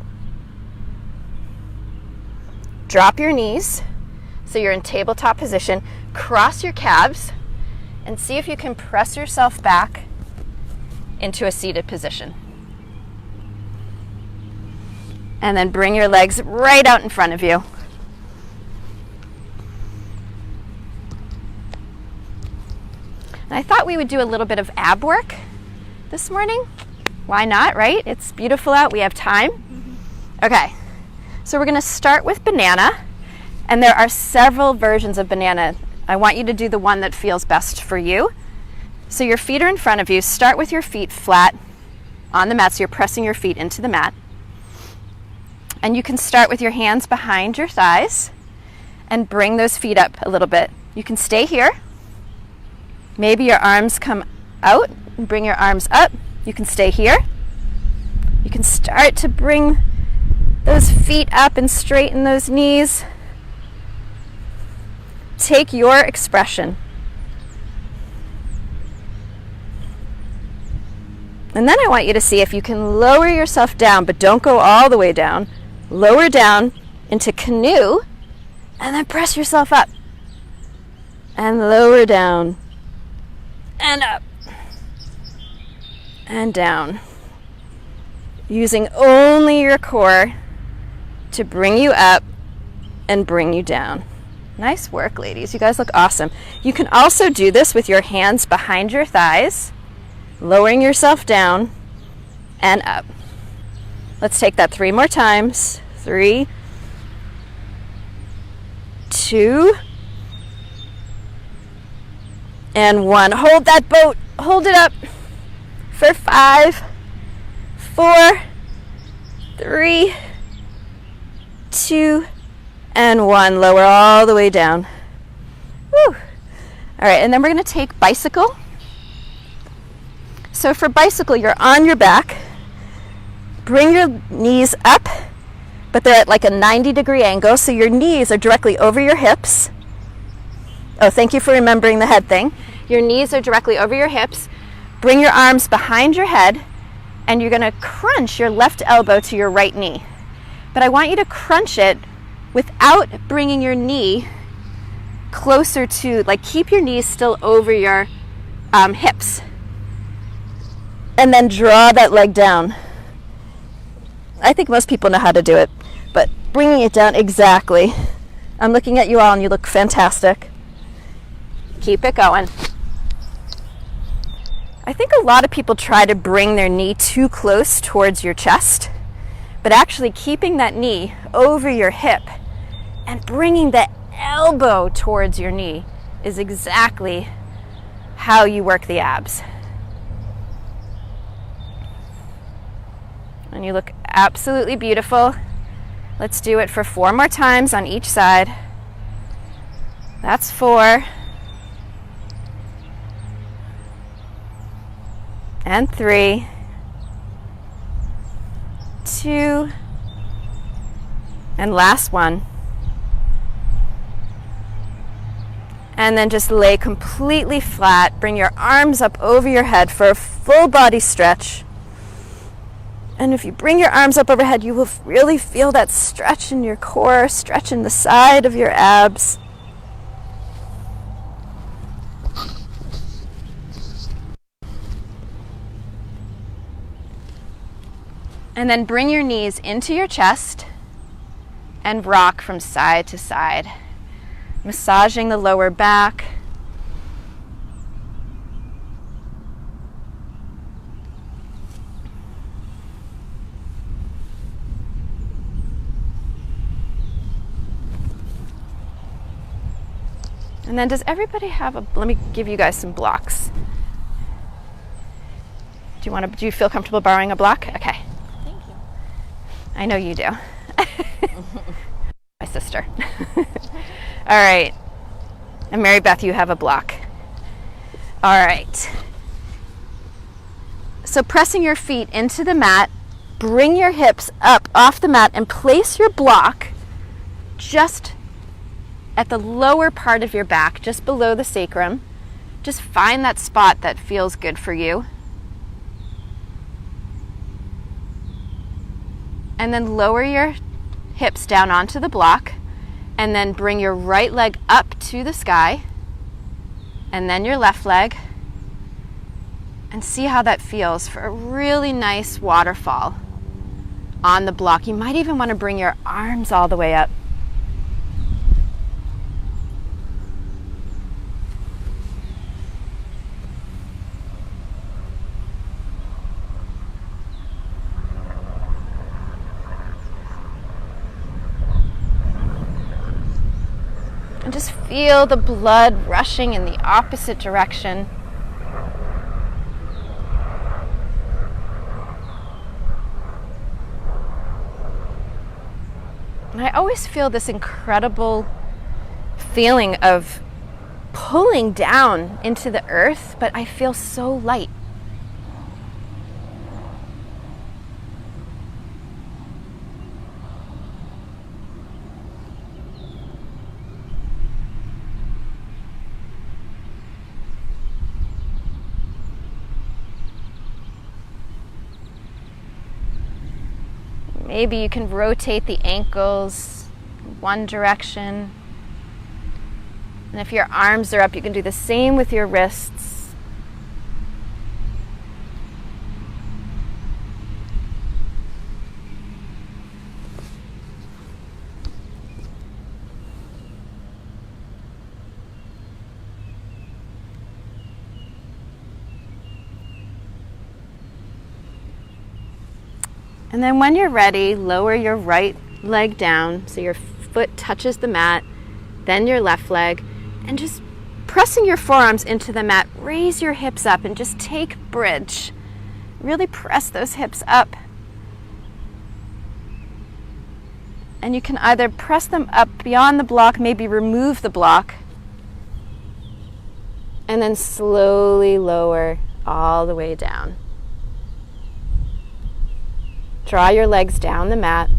Drop your knees so you're in tabletop position. Cross your calves and see if you can press yourself back into a seated position. And then bring your legs right out in front of you. And I thought we would do a little bit of ab work this morning. Why not, right? It's beautiful out. We have time. Okay, so we're going to start with banana, and there are several versions of banana. I want you to do the one that feels best for you. So your feet are in front of you. Start with your feet flat on the mat, so you're pressing your feet into the mat. And you can start with your hands behind your thighs and bring those feet up a little bit. You can stay here. Maybe your arms come out and bring your arms up. You can stay here. You can start to bring those feet up and straighten those knees. Take your expression. And then I want you to see if you can lower yourself down, but don't go all the way down. Lower down into canoe, and then press yourself up. And lower down. And up. And down. Using only your core to bring you up and bring you down. Nice work, ladies. You guys look awesome. You can also do this with your hands behind your thighs, lowering yourself down and up. Let's take that 3 more times. 3, 2, and 1. Hold that boat. Hold it up for 5, 4, 3, 2, and 1. Lower all the way down. Woo. All right, and then we're going to take bicycle. So for bicycle, you're on your back. Bring your knees up, but they're at like a 90-degree angle, so your knees are directly over your hips. Oh, thank you for remembering the head thing. Your knees are directly over your hips. Bring your arms behind your head, and you're going to crunch your left elbow to your right knee. But I want you to crunch it without bringing your knee closer to, like, keep your knees still over your hips. And then draw that leg down. I think most people know how to do it, but bringing it down exactly. I'm looking at you all and you look fantastic. Keep it going. I think a lot of people try to bring their knee too close towards your chest, but actually keeping that knee over your hip and bringing the elbow towards your knee is exactly how you work the abs. And you look absolutely beautiful. Let's do it for 4 more times on each side. That's 4. and 3, 2, and last one. And then just lay completely flat. Bring your arms up over your head for a full body stretch. And if you bring your arms up overhead, you will really feel that stretch in your core, stretch in the side of your abs. And then bring your knees into your chest and rock from side to side, massaging the lower back. And then does everybody have let me give you guys some blocks. Do you feel comfortable borrowing a block? Okay. Thank you. I know you do. My sister. All right. And Mary Beth, you have a block. All right. So pressing your feet into the mat, bring your hips up off the mat and place your block just at the lower part of your back, just below the sacrum. Just find that spot that feels good for you. And then lower your hips down onto the block, and then bring your right leg up to the sky, and then your left leg, and see how that feels for a really nice waterfall on the block. You might even want to bring your arms all the way up. And just feel the blood rushing in the opposite direction. And I always feel this incredible feeling of pulling down into the earth, but I feel so light. Maybe you can rotate the ankles one direction. And if your arms are up, you can do the same with your wrists. And then when you're ready, lower your right leg down so your foot touches the mat, then your left leg, and just pressing your forearms into the mat, raise your hips up and just take bridge. Really press those hips up. And you can either press them up beyond the block, maybe remove the block, and then slowly lower all the way down. Draw your legs down the mat.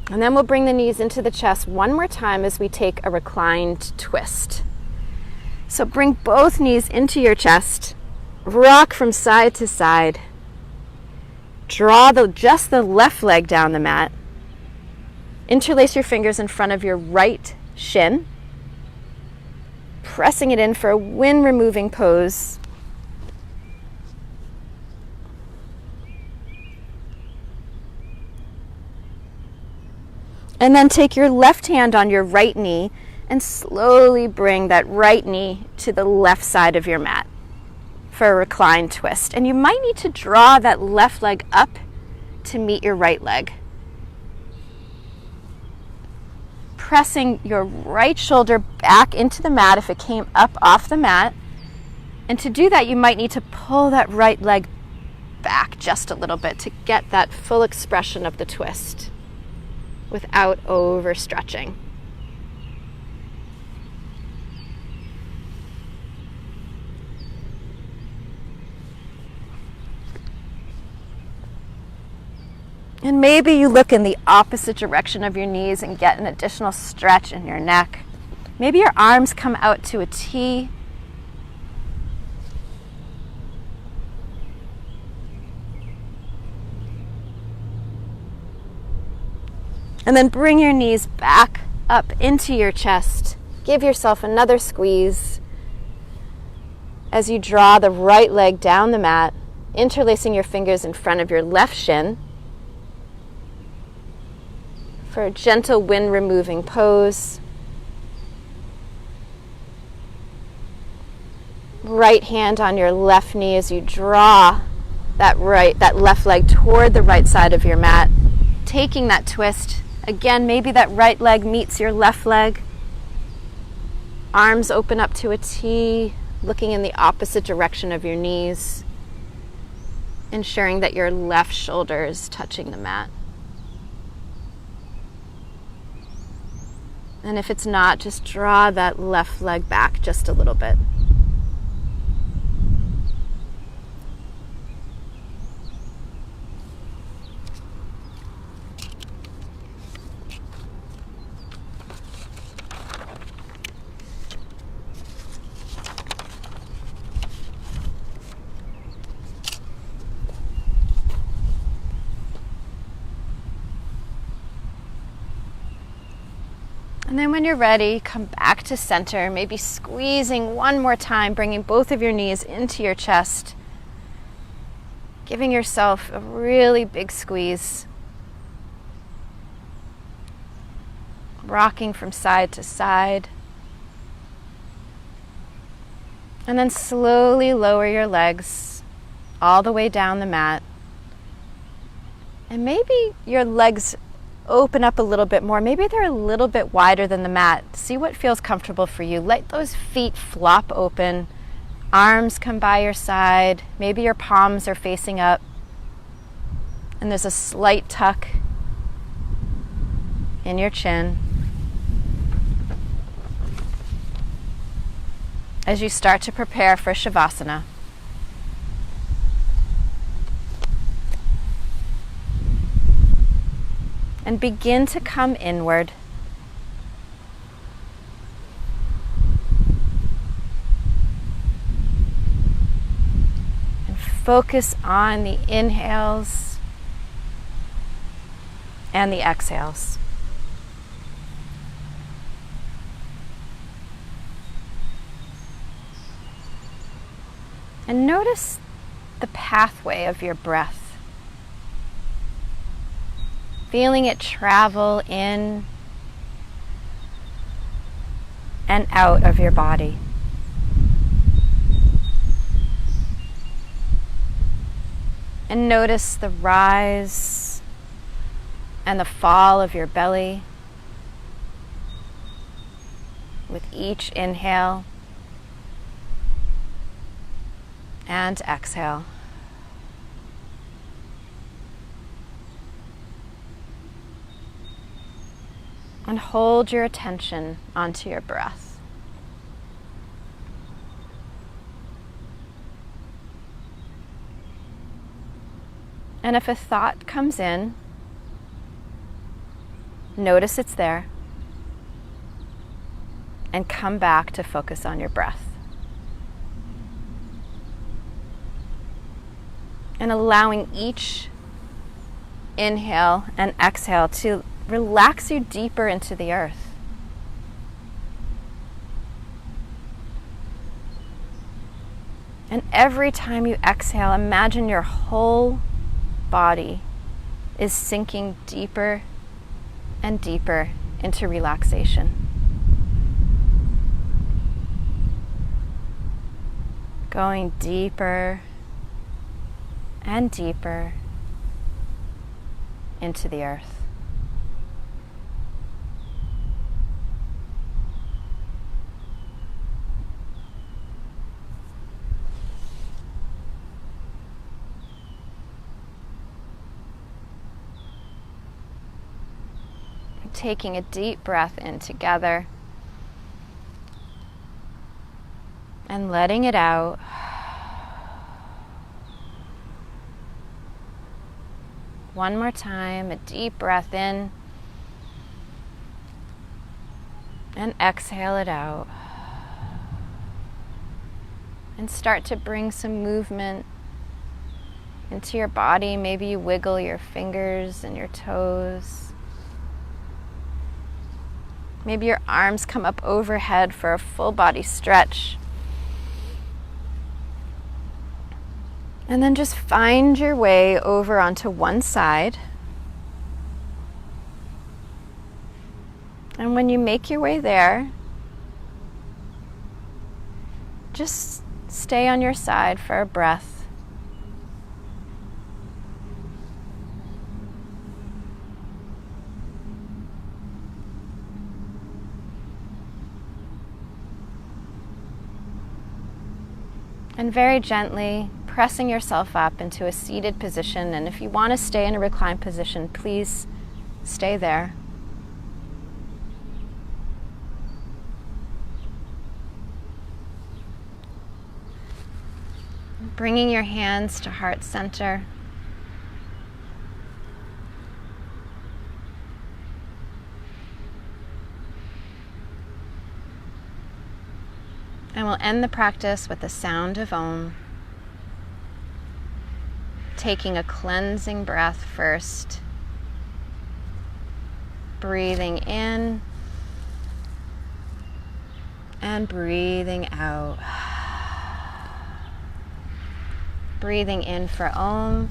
And then we'll bring the knees into the chest one more time as we take a reclined twist. So bring both knees into your chest. Rock from side to side. Draw just the left leg down the mat. Interlace your fingers in front of your right shin, pressing it in for a wind removing pose. And then take your left hand on your right knee and slowly bring that right knee to the left side of your mat for a reclined twist. And you might need to draw that left leg up to meet your right leg. Pressing your right shoulder back into the mat if it came up off the mat. And to do that, you might need to pull that right leg back just a little bit to get that full expression of the twist without overstretching. And maybe you look in the opposite direction of your knees and get an additional stretch in your neck. Maybe your arms come out to a T. And then bring your knees back up into your chest. Give yourself another squeeze as you draw the right leg down the mat, interlacing your fingers in front of your left shin for a gentle wind-removing pose. Right hand on your left knee as you draw that left leg toward the right side of your mat, taking that twist. Again, maybe that right leg meets your left leg. Arms open up to a T, looking in the opposite direction of your knees, ensuring that your left shoulder is touching the mat. And if it's not, just draw that left leg back just a little bit. And then when you're ready, come back to center, maybe squeezing one more time, bringing both of your knees into your chest, giving yourself a really big squeeze, rocking from side to side. And then slowly lower your legs all the way down the mat. And maybe your legs open up a little bit more. Maybe they're a little bit wider than the mat. See what feels comfortable for you. Let those feet flop open. Arms come by your side. Maybe your palms are facing up. And there's a slight tuck in your chin. As you start to prepare for Shavasana. And begin to come inward. And focus on the inhales and the exhales. And notice the pathway of your breath. Feeling it travel in and out of your body. And notice the rise and the fall of your belly with each inhale and exhale. And hold your attention onto your breath. And if a thought comes in, notice it's there. And come back to focus on your breath. And allowing each inhale and exhale to relax you deeper into the earth. And every time you exhale, imagine your whole body is sinking deeper and deeper into relaxation. Going deeper and deeper into the earth. Taking a deep breath in together and letting it out. One more time, a deep breath in. And exhale it out. And start to bring some movement into your body. Maybe you wiggle your fingers and your toes. Maybe your arms come up overhead for a full body stretch. And then just find your way over onto one side. And when you make your way there, just stay on your side for a breath. And very gently pressing yourself up into a seated position. And if you want to stay in a reclined position, please stay there. Bringing your hands to heart center. And we'll end the practice with the sound of Om. Taking a cleansing breath first. Breathing in and breathing out. Breathing in for Om.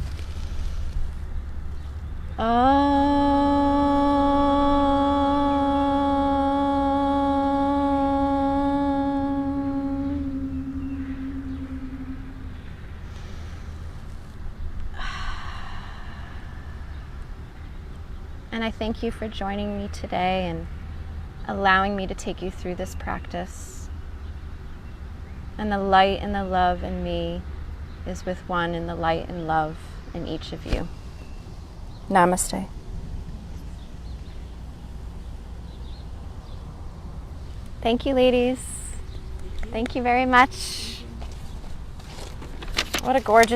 And I thank you for joining me today and allowing me to take you through this practice. And the light and the love in me is with one in the light and love in each of you. Namaste. Thank you, ladies. Thank you very much. What a gorgeous